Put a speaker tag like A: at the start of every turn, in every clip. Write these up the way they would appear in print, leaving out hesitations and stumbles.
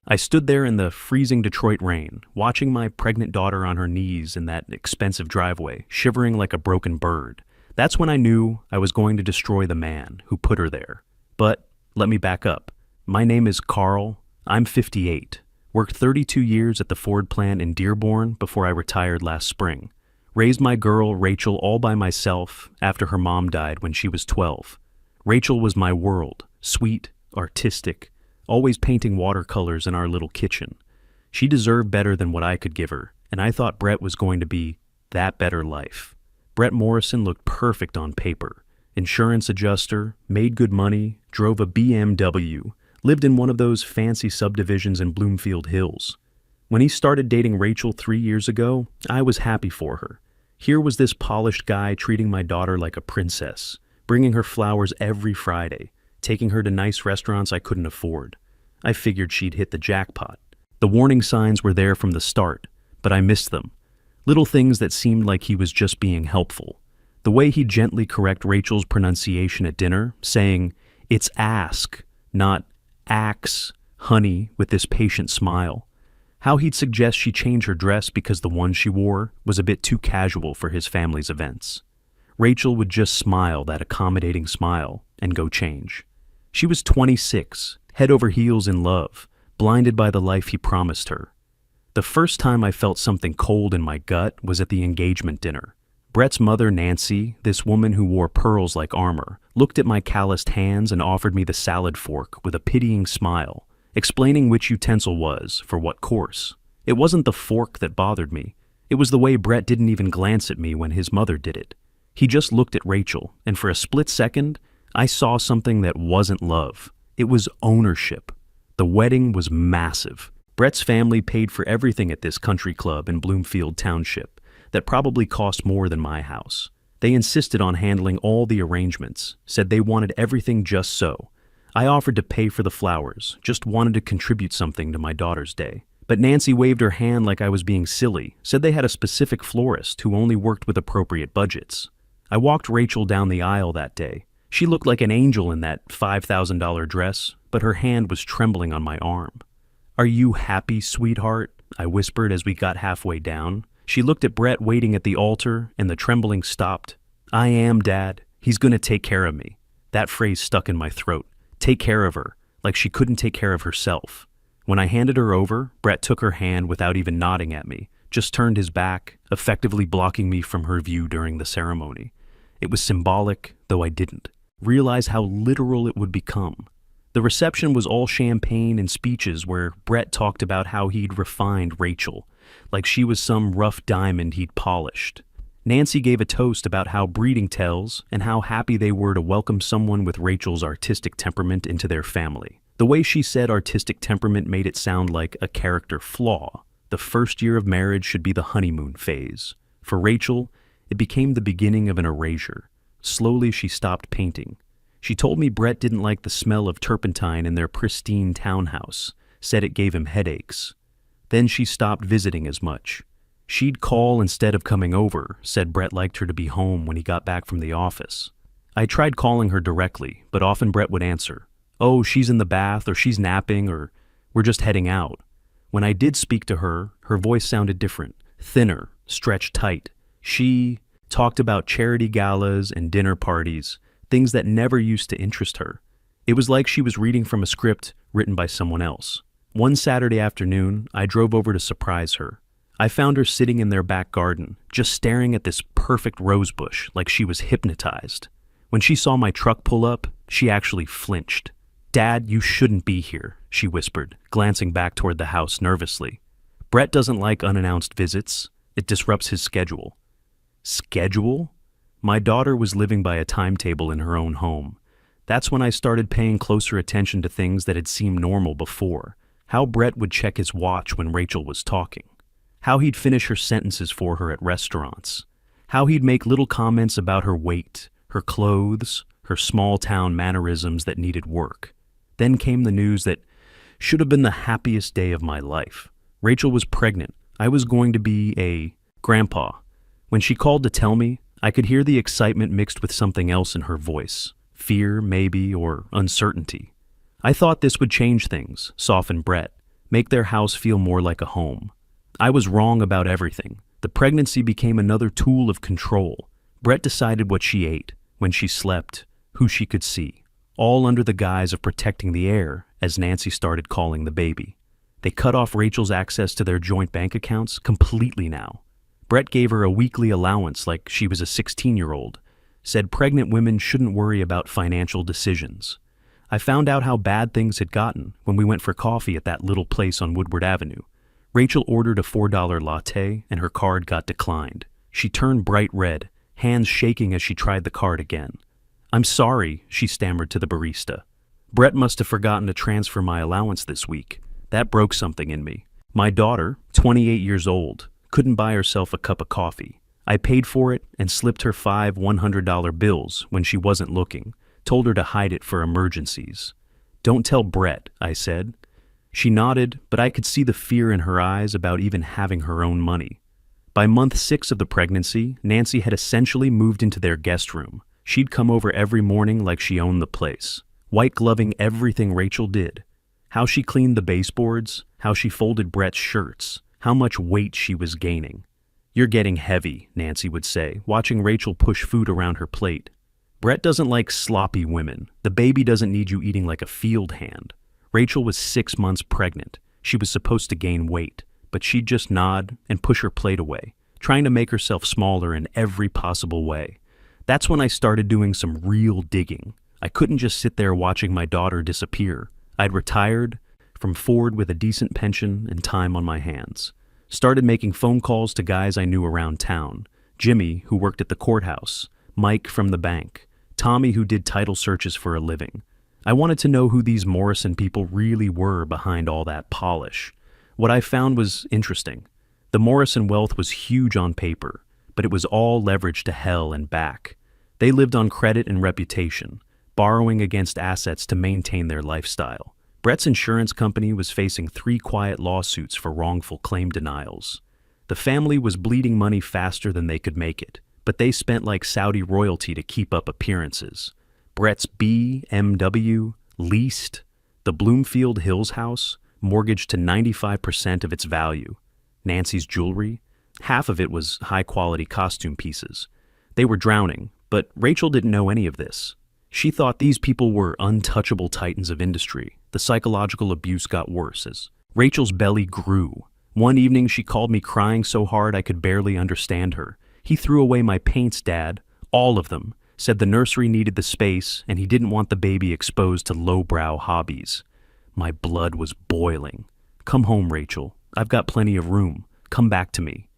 A: I stood there in the freezing Detroit rain, watching my pregnant daughter on her knees in that expensive driveway, shivering like a broken bird. That's when I knew I was going to destroy the man who put her there. But let me back up. My name is Carl. I'm 58. Worked 32 years at the Ford plant in Dearborn before I retired last spring. Raised my girl, Rachel, all by myself after her mom died when she was 12. Rachel was my world, sweet, artistic, always painting watercolors in our little kitchen. She deserved better than what I could give her, and I thought Brett was going to be that better life. Brett Morrison looked perfect on paper. Insurance adjuster, made good money, drove a BMW, lived in one of those fancy subdivisions in Bloomfield Hills. When he started dating Rachel 3 years ago, I was happy for her. Here was this polished guy treating my daughter like a princess, bringing her flowers every Friday, taking her to nice restaurants I couldn't afford. I figured she'd hit the jackpot. The warning signs were there from the start, but I missed them. Little things that seemed like he was just being helpful. The way he'd gently correct Rachel's pronunciation at dinner, saying, "It's ask, not axe, honey," with this patient smile. How he'd suggest she change her dress because the one she wore was a bit too casual for his family's events. Rachel would just smile that accommodating smile and go change. She was 26, head over heels in love, blinded by the life he promised her. The first time I felt something cold in my gut was at the engagement dinner. Brett's mother, Nancy, this woman who wore pearls like armor, looked at my calloused hands and offered me the salad fork with a pitying smile, explaining which utensil was for what course. It wasn't the fork that bothered me. It was the way Brett didn't even glance at me when his mother did it. He just looked at Rachel, and for a split second, I saw something that wasn't love. It was ownership. The wedding was massive. Brett's family paid for everything at this country club in Bloomfield Township that probably cost more than my house. They insisted on handling all the arrangements, said they wanted everything just so. I offered to pay for the flowers, just wanted to contribute something to my daughter's day. But Nancy waved her hand like I was being silly, said they had a specific florist who only worked with appropriate budgets. I walked Rachel down the aisle that day. She looked like an angel in that $5,000 dress, but her hand was trembling on my arm. "Are you happy, sweetheart?" I whispered as we got halfway down. She looked at Brett waiting at the altar, and the trembling stopped. "I am, Dad. He's gonna take care of me." That phrase stuck in my throat. Take care of her, like she couldn't take care of herself. When I handed her over, Brett took her hand without even nodding at me, just turned his back, effectively blocking me from her view during the ceremony. It was symbolic, though I didn't realize how literal it would become. The reception was all champagne and speeches where Brett talked about how he'd refined Rachel, like she was some rough diamond he'd polished. Nancy gave a toast about how breeding tells and how happy they were to welcome someone with Rachel's artistic temperament into their family. The way she said artistic temperament made it sound like a character flaw. The first year of marriage should be the honeymoon phase. For Rachel, it became the beginning of an erasure. Slowly, she stopped painting. She told me Brett didn't like the smell of turpentine in their pristine townhouse, said it gave him headaches. Then she stopped visiting as much. She'd call instead of coming over, said Brett liked her to be home when he got back from the office. I tried calling her directly, but often Brett would answer, "Oh, she's in the bath," or "she's napping," or "we're just heading out." When I did speak to her, her voice sounded different, thinner, stretched tight. She talked about charity galas and dinner parties, things that never used to interest her. It was like she was reading from a script written by someone else. One Saturday afternoon, I drove over to surprise her. I found her sitting in their back garden, just staring at this perfect rose bush like she was hypnotized. When she saw my truck pull up, she actually flinched. "Dad, you shouldn't be here," she whispered, glancing back toward the house nervously. "Brett doesn't like unannounced visits. It disrupts his schedule." Schedule? My daughter was living by a timetable in her own home. That's when I started paying closer attention to things that had seemed normal before. How Brett would check his watch when Rachel was talking. How he'd finish her sentences for her at restaurants. How he'd make little comments about her weight, her clothes, her small-town mannerisms that needed work. Then came the news that should have been the happiest day of my life. Rachel was pregnant. I was going to be a grandpa. When she called to tell me, I could hear the excitement mixed with something else in her voice. Fear, maybe, or uncertainty. I thought this would change things, soften Brett. make their house feel more like a home. I was wrong about everything. The pregnancy became another tool of control. Brett decided what she ate, when she slept, who she could see, all under the guise of protecting the heir, as Nancy started calling the baby. They cut off Rachel's access to their joint bank accounts completely now. Brett gave her a weekly allowance like she was a 16-year-old, said pregnant women shouldn't worry about financial decisions. I found out how bad things had gotten when we went for coffee at that little place on Woodward Avenue. Rachel ordered a $4 latte and her card got declined. She turned bright red, hands shaking as she tried the card again. "I'm sorry," she stammered to the barista. "Brett must have forgotten to transfer my allowance this week. That broke something in me. My daughter, 28 years old, couldn't buy herself a cup of coffee. I paid for it and slipped her 5 $100 bills when she wasn't looking, told her to hide it for emergencies. Don't tell Brett," I said. She nodded, but I could see the fear in her eyes about even having her own money. By month 6 of the pregnancy, Nancy had essentially moved into their guest room. She'd come over every morning like she owned the place, white-gloving everything Rachel did. How she cleaned the baseboards, how she folded Brett's shirts, how much weight she was gaining. "You're getting heavy," Nancy would say, watching Rachel push food around her plate. "Brett doesn't like sloppy women. The baby doesn't need you eating like a field hand." Rachel was 6 months pregnant. She was supposed to gain weight, but she'd just nod and push her plate away, trying to make herself smaller in every possible way. That's when I started doing some real digging. I couldn't just sit there watching my daughter disappear. I'd retired from Ford with a decent pension and time on my hands. Started making phone calls to guys I knew around town. Jimmy, who worked at the courthouse, Mike from the bank, Tommy, who did title searches for a living. I wanted to know who these Morrison people really were behind all that polish. What I found was interesting. The Morrison wealth was huge on paper, but it was all leveraged to hell and back. They lived on credit and reputation, borrowing against assets to maintain their lifestyle. Brett's insurance company was facing 3 quiet lawsuits for wrongful claim denials. The family was bleeding money faster than they could make it, but they spent like Saudi royalty to keep up appearances. Brett's BMW, leased. The Bloomfield Hills house, mortgaged to 95% of its value. Nancy's jewelry, half of it was high-quality costume pieces. They were drowning, but Rachel didn't know any of this. She thought these people were untouchable titans of industry. The psychological abuse got worse as Rachel's belly grew. One evening she called me crying so hard I could barely understand her. "He threw away my paints, Dad. All of them. Said the nursery needed the space and he didn't want the baby exposed to lowbrow hobbies." My blood was boiling. "Come home, Rachel. I've got plenty of room. Come back to me."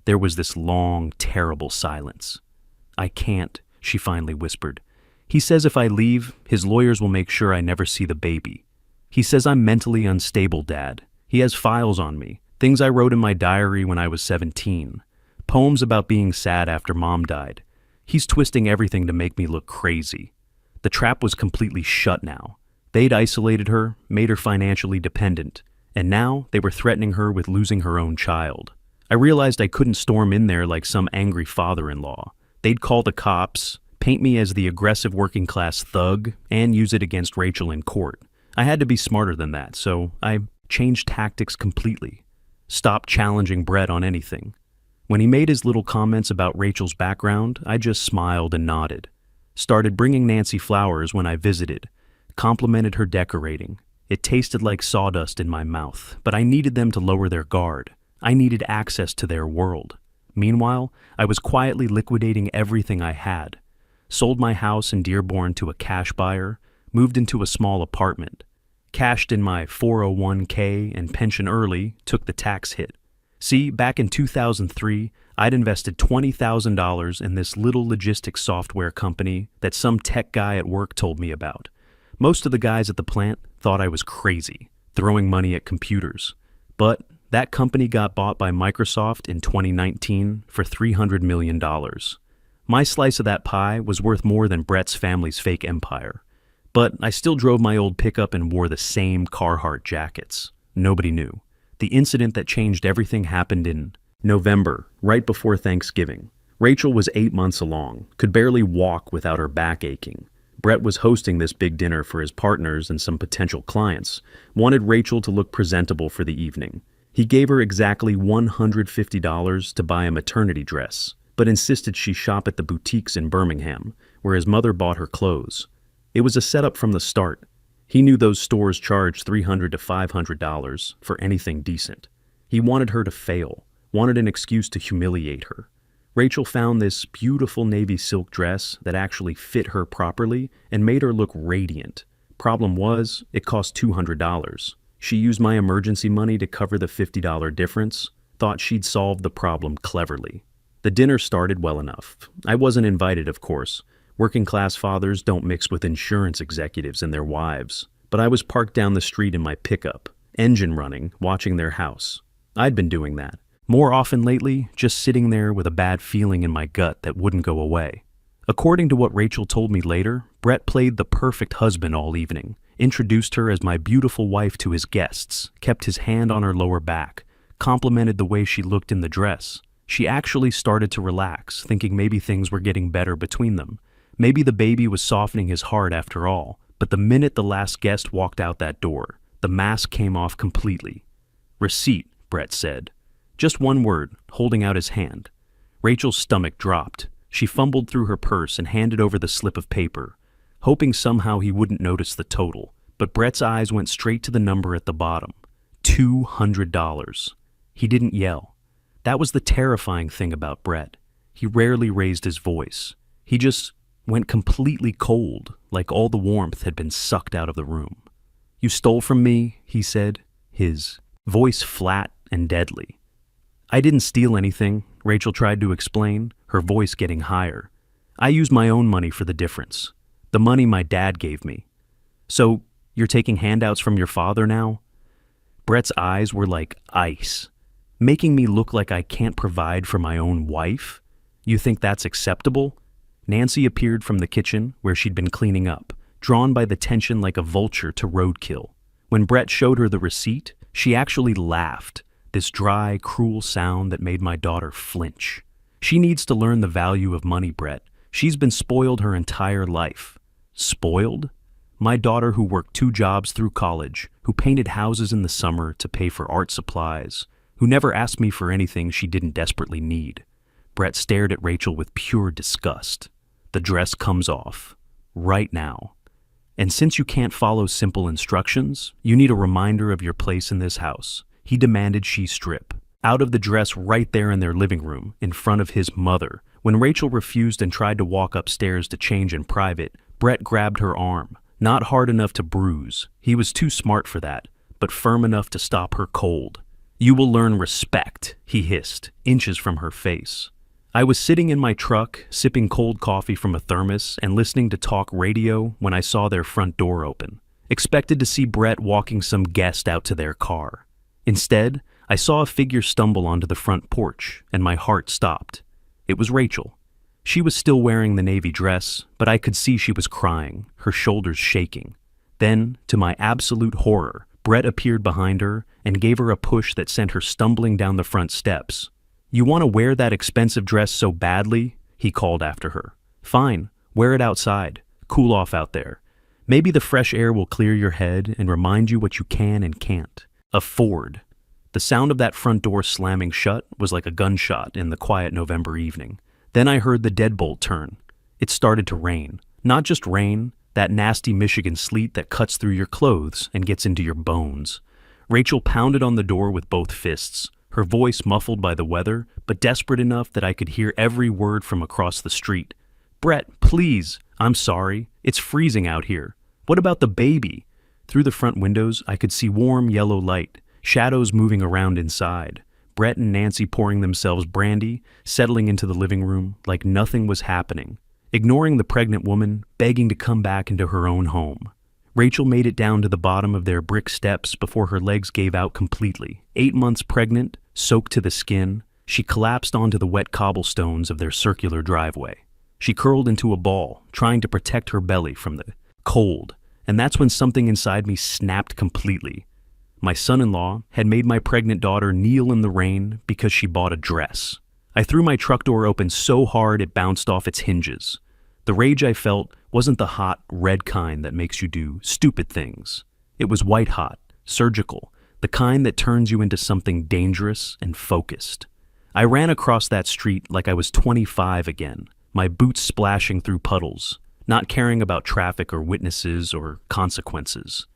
A: There was this long, terrible silence. "I can't," she finally whispered. "He says if I leave, his lawyers will make sure I never see the baby. He says I'm mentally unstable, Dad. He has files on me, things I wrote in my diary when I was 17, poems about being sad after Mom died. He's twisting everything to make me look crazy." The trap was completely shut now. They'd isolated her, made her financially dependent, and now they were threatening her with losing her own child. I realized I couldn't storm in there like some angry father-in-law. They'd call the cops, paint me as the aggressive working-class thug, and use it against Rachel in court. I had to be smarter than that, so I changed tactics completely. Stopped challenging Brett on anything. When he made his little comments about Rachel's background, I just smiled and nodded. Started bringing Nancy flowers when I visited. Complimented her decorating. It tasted like sawdust in my mouth, but I needed them to lower their guard. I needed access to their world. Meanwhile, I was quietly liquidating everything I had. Sold my house in Dearborn to a cash buyer, moved into a small apartment. Cashed in my 401k and pension early, took the tax hit. See, back in 2003, I'd invested $20,000 in this little logistics software company that some tech guy at work told me about. Most of the guys at the plant thought I was crazy, throwing money at computers. But that company got bought by Microsoft in 2019 for $300 million. My slice of that pie was worth more than Brett's family's fake empire. But I still drove my old pickup and wore the same Carhartt jackets. Nobody knew. The incident that changed everything happened in November, right before Thanksgiving. Rachel was 8 months along, could barely walk without her back aching. Brett was hosting this big dinner for his partners and some potential clients, wanted Rachel to look presentable for the evening. He gave her exactly $150 to buy a maternity dress, but insisted she shop at the boutiques in Birmingham, where his mother bought her clothes. It was a setup from the start. He knew those stores charged $300 to $500 for anything decent. He wanted her to fail, wanted an excuse to humiliate her. Rachel found this beautiful navy silk dress that actually fit her properly and made her look radiant. Problem was, it cost $200. She used my emergency money to cover the $50 difference, thought she'd solved the problem cleverly. The dinner started well enough. I wasn't invited, of course. Working-class fathers don't mix with insurance executives and their wives. But I was parked down the street in my pickup, engine running, watching their house. I'd been doing that. More often lately, just sitting there with a bad feeling in my gut that wouldn't go away. According to what Rachel told me later, Brett played the perfect husband all evening, introduced her as my beautiful wife to his guests, kept his hand on her lower back, complimented the way she looked in the dress. She actually started to relax, thinking maybe things were getting better between them. Maybe the baby was softening his heart after all. But the minute the last guest walked out that door, the mask came off completely. "Receipt," Brett said. Just one word, holding out his hand. Rachel's stomach dropped. She fumbled through her purse and handed over the slip of paper, hoping somehow he wouldn't notice the total. But Brett's eyes went straight to the number at the bottom. $200. He didn't yell. That was the terrifying thing about Brett. He rarely raised his voice. He just went completely cold, like all the warmth had been sucked out of the room. "You stole from me," he said, his voice flat and deadly. "I didn't steal anything," Rachel tried to explain, her voice getting higher. "I used my own money for the difference. The money my dad gave me." "So, you're taking handouts from your father now?" Brett's eyes were like ice. "Making me look like I can't provide for my own wife? You think that's acceptable?" Nancy appeared from the kitchen, where she'd been cleaning up, drawn by the tension like a vulture to roadkill. When Brett showed her the receipt, she actually laughed, this dry, cruel sound that made my daughter flinch. "She needs to learn the value of money, Brett. She's been spoiled her entire life." Spoiled? My daughter who worked 2 jobs through college, who painted houses in the summer to pay for art supplies, who never asked me for anything she didn't desperately need. Brett stared at Rachel with pure disgust. "The dress comes off. Right now. And since you can't follow simple instructions, you need a reminder of your place in this house." He demanded she strip. Out of the dress right there in their living room, in front of his mother. When Rachel refused and tried to walk upstairs to change in private, Brett grabbed her arm. Not hard enough to bruise. He was too smart for that, but firm enough to stop her cold. "You will learn respect," he hissed, inches from her face. I was sitting in my truck, sipping cold coffee from a thermos and listening to talk radio when I saw their front door open. Expected to see Brett walking some guest out to their car. Instead, I saw a figure stumble onto the front porch, and my heart stopped. It was Rachel. She was still wearing the navy dress, but I could see she was crying, her shoulders shaking. Then, to my absolute horror, Brett appeared behind her and gave her a push that sent her stumbling down the front steps. "You want to wear that expensive dress so badly?" he called after her. "Fine, wear it outside. Cool off out there. Maybe the fresh air will clear your head and remind you what you can and can't afford." The sound of that front door slamming shut was like a gunshot in the quiet November evening. Then I heard the deadbolt turn. It started to rain. Not just rain, that nasty Michigan sleet that cuts through your clothes and gets into your bones. Rachel pounded on the door with both fists, her voice muffled by the weather, but desperate enough that I could hear every word from across the street. "Brett, please. I'm sorry. It's freezing out here. What about the baby?" Through the front windows, I could see warm yellow light, shadows moving around inside. Brett and Nancy pouring themselves brandy, settling into the living room like nothing was happening, ignoring the pregnant woman, begging to come back into her own home. Rachel made it down to the bottom of their brick steps before her legs gave out completely. 8 months pregnant, soaked to the skin, she collapsed onto the wet cobblestones of their circular driveway. She curled into a ball, trying to protect her belly from the cold, and that's when something inside me snapped completely. My son-in-law had made my pregnant daughter kneel in the rain because she bought a dress. I threw my truck door open so hard it bounced off its hinges. The rage I felt wasn't the hot, red kind that makes you do stupid things. It was white hot, surgical, the kind that turns you into something dangerous and focused. I ran across that street like I was 25 again, my boots splashing through puddles, not caring about traffic or witnesses or consequences.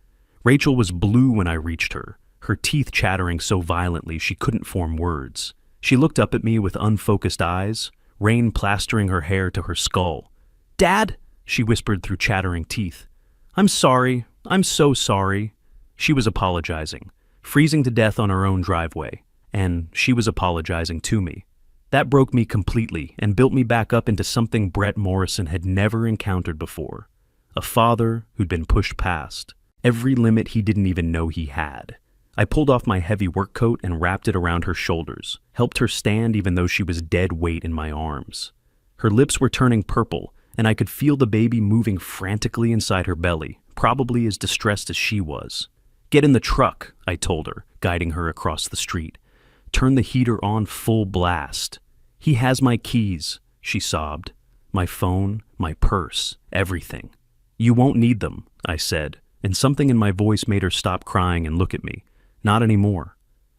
A: Rachel was blue when I reached her, her teeth chattering so violently she couldn't form words. She looked up at me with unfocused eyes, rain plastering her hair to her skull. "Dad," she whispered through chattering teeth. "I'm sorry. I'm so sorry." She was apologizing, freezing to death on her own driveway, and she was apologizing to me. That broke me completely and built me back up into something Brett Morrison had never encountered before. A father who'd been pushed past every limit he didn't even know he had. I pulled off my heavy work coat and wrapped it around her shoulders, helped her stand even though she was dead weight in my arms. Her lips were turning purple, and I could feel the baby moving frantically inside her belly, probably as distressed as she was. "Get in the truck," I told her, guiding her across the street. "Turn the heater on full blast." "He has my keys," she sobbed. "My phone, my purse, everything." "You won't need them," I said, and something in my voice made her stop crying and look at me. Not anymore.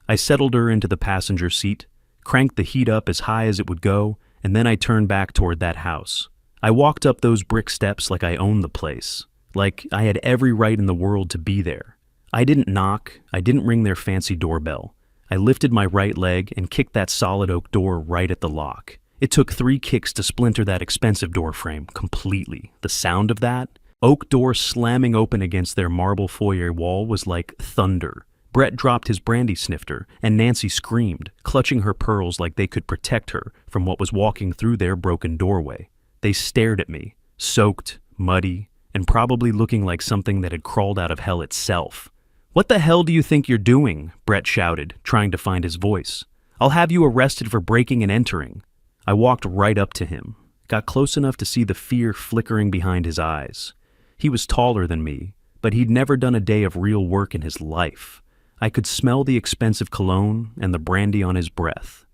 A: I settled her into the passenger seat, cranked the heat up as high as it would go, and then I turned back toward that house. I walked up those brick steps like I owned the place, like I had every right in the world to be there. I didn't knock, I didn't ring their fancy doorbell. I lifted my right leg and kicked that solid oak door right at the lock. It took 3 kicks to splinter that expensive door frame completely. The sound of that oak door slamming open against their marble foyer wall was like thunder. Brett dropped his brandy snifter, and Nancy screamed, clutching her pearls like they could protect her from what was walking through their broken doorway. They stared at me, soaked, muddy, and probably looking like something that had crawled out of hell itself. "What the hell do you think you're doing?" Brett shouted, trying to find his voice. "I'll have you arrested for breaking and entering." I walked right up to him, got close enough to see the fear flickering behind his eyes. He was taller than me, but he'd never done a day of real work in his life. I could smell the expensive cologne and the brandy on his breath.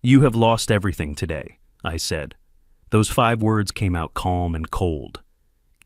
A: "You have lost everything today," I said. Those 5 words came out calm and cold.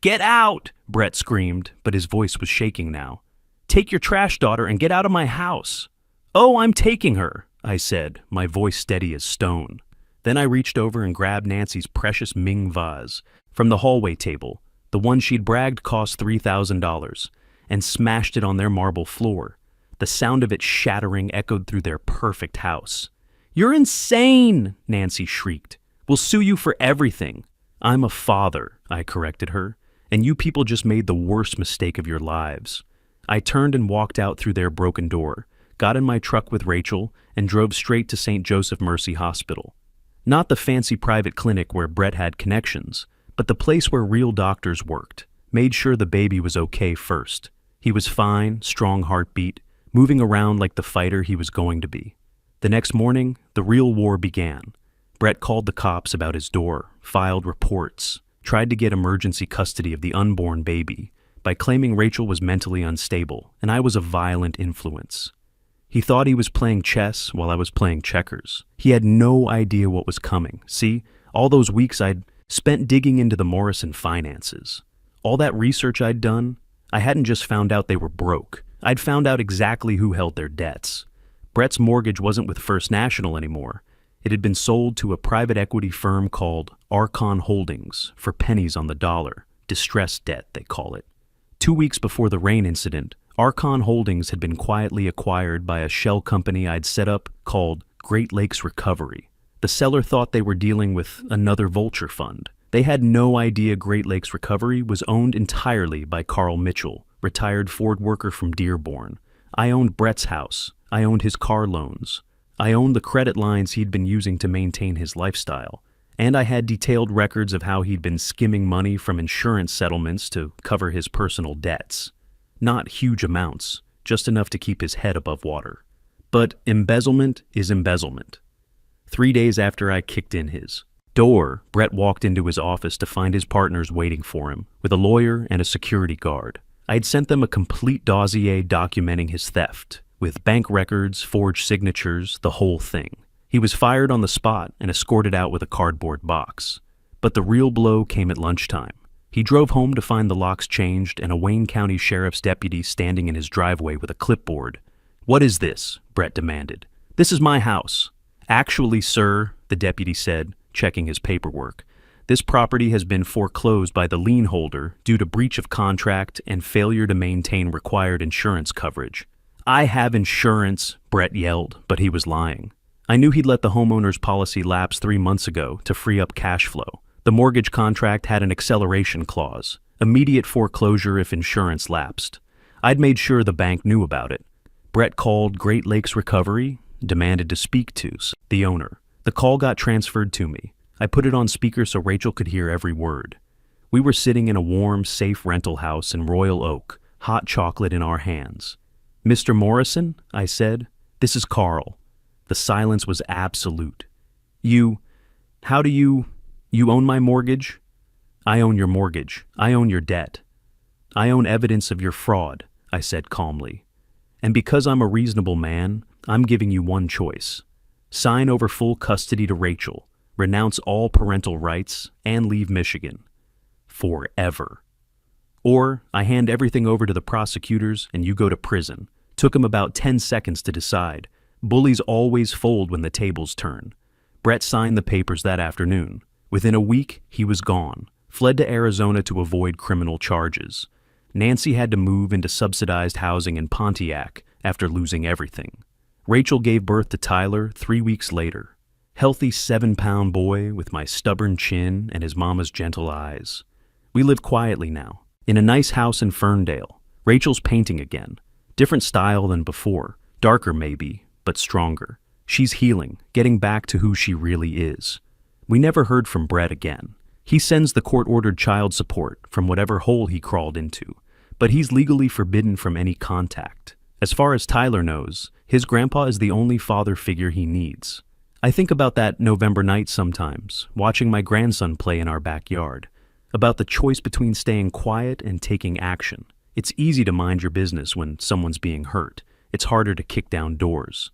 A: "Get out!" Brett screamed, but his voice was shaking now. "Take your trash daughter and get out of my house." "Oh, I'm taking her," I said, my voice steady as stone. Then I reached over and grabbed Nancy's precious Ming vase from the hallway table, the one she'd bragged cost $3,000, and smashed it on their marble floor. The sound of it shattering echoed through their perfect house. "You're insane!" Nancy shrieked. "We'll sue you for everything." "I'm a father," I corrected her, "and you people just made the worst mistake of your lives." I turned and walked out through their broken door, got in my truck with Rachel, and drove straight to St. Joseph Mercy Hospital. Not the fancy private clinic where Brett had connections, but the place where real doctors worked, made sure the baby was okay first. He was fine, strong heartbeat, moving around like the fighter he was going to be. The next morning, the real war began. Brett called the cops about his door, filed reports, tried to get emergency custody of the unborn baby by claiming Rachel was mentally unstable and I was a violent influence. He thought he was playing chess while I was playing checkers. He had no idea what was coming. See, all those weeks I'd spent digging into the Morrison finances. All that research I'd done, I hadn't just found out they were broke. I'd found out exactly who held their debts. Brett's mortgage wasn't with First National anymore. It had been sold to a private equity firm called Archon Holdings for pennies on the dollar. Distressed debt, they call it. 2 weeks before the rain incident, Archon Holdings had been quietly acquired by a shell company I'd set up called Great Lakes Recovery. The seller thought they were dealing with another vulture fund. They had no idea Great Lakes Recovery was owned entirely by Carl Mitchell, retired Ford worker from Dearborn. I owned Brett's house. I owned his car loans. I owned the credit lines he'd been using to maintain his lifestyle. And I had detailed records of how he'd been skimming money from insurance settlements to cover his personal debts. Not huge amounts, just enough to keep his head above water. But embezzlement is embezzlement. 3 days after I kicked in his door, Brett walked into his office to find his partners waiting for him, with a lawyer and a security guard. I had sent them a complete dossier documenting his theft, with bank records, forged signatures, the whole thing. He was fired on the spot and escorted out with a cardboard box. But the real blow came at lunchtime. He drove home to find the locks changed and a Wayne County Sheriff's deputy standing in his driveway with a clipboard. "What is this?" Brett demanded. "This is my house." "Actually, sir," the deputy said, checking his paperwork, "this property has been foreclosed by the lien holder due to breach of contract and failure to maintain required insurance coverage." "I have insurance," Brett yelled, but he was lying. "I knew he'd let the homeowner's policy lapse 3 months ago to free up cash flow. The mortgage contract had an acceleration clause, immediate foreclosure if insurance lapsed. I'd made sure the bank knew about it." Brett called Great Lakes Recovery, demanded to speak to the owner. The call got transferred to me. I put it on speaker so Rachel could hear every word. We were sitting in a warm, safe rental house in Royal Oak, hot chocolate in our hands. "Mr. Morrison," I said, "this is Carl." The silence was absolute. How do you own my mortgage?" "I own your mortgage. I own your debt. I own evidence of your fraud," I said calmly. "And because I'm a reasonable man, I'm giving you one choice. Sign over full custody to Rachel, renounce all parental rights, and leave Michigan. Forever. Or I hand everything over to the prosecutors and you go to prison." Took him about 10 seconds to decide. Bullies always fold when the tables turn. Brett signed the papers that afternoon. Within a week, he was gone, fled to Arizona to avoid criminal charges. Nancy had to move into subsidized housing in Pontiac after losing everything. Rachel gave birth to Tyler 3 weeks later. Healthy 7-pound boy with my stubborn chin and his mama's gentle eyes. We live quietly now, in a nice house in Ferndale. Rachel's painting again. Different style than before, darker maybe, but stronger. She's healing, getting back to who she really is. We never heard from Brett again. He sends the court-ordered child support from whatever hole he crawled into, but he's legally forbidden from any contact. As far as Tyler knows, his grandpa is the only father figure he needs. I think about that November night sometimes, watching my grandson play in our backyard, about the choice between staying quiet and taking action. It's easy to mind your business when someone's being hurt. It's harder to kick down doors.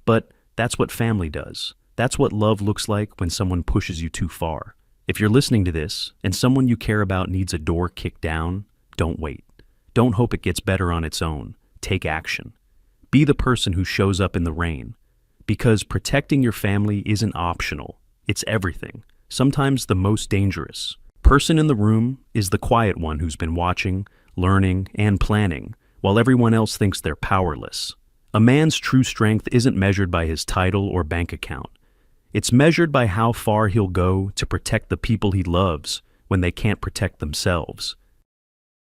A: But that's what family does. That's what love looks like when someone pushes you too far. If you're listening to this and someone you care about needs a door kicked down, don't wait. Don't hope it gets better on its own. Take action. Be the person who shows up in the rain. Because protecting your family isn't optional. It's everything. Sometimes the most dangerous. Person in the room is the quiet one who's been watching, learning, and planning, while everyone else thinks they're powerless. A man's true strength isn't measured by his title or bank account. It's measured by how far he'll go to protect the people he loves when they can't protect themselves.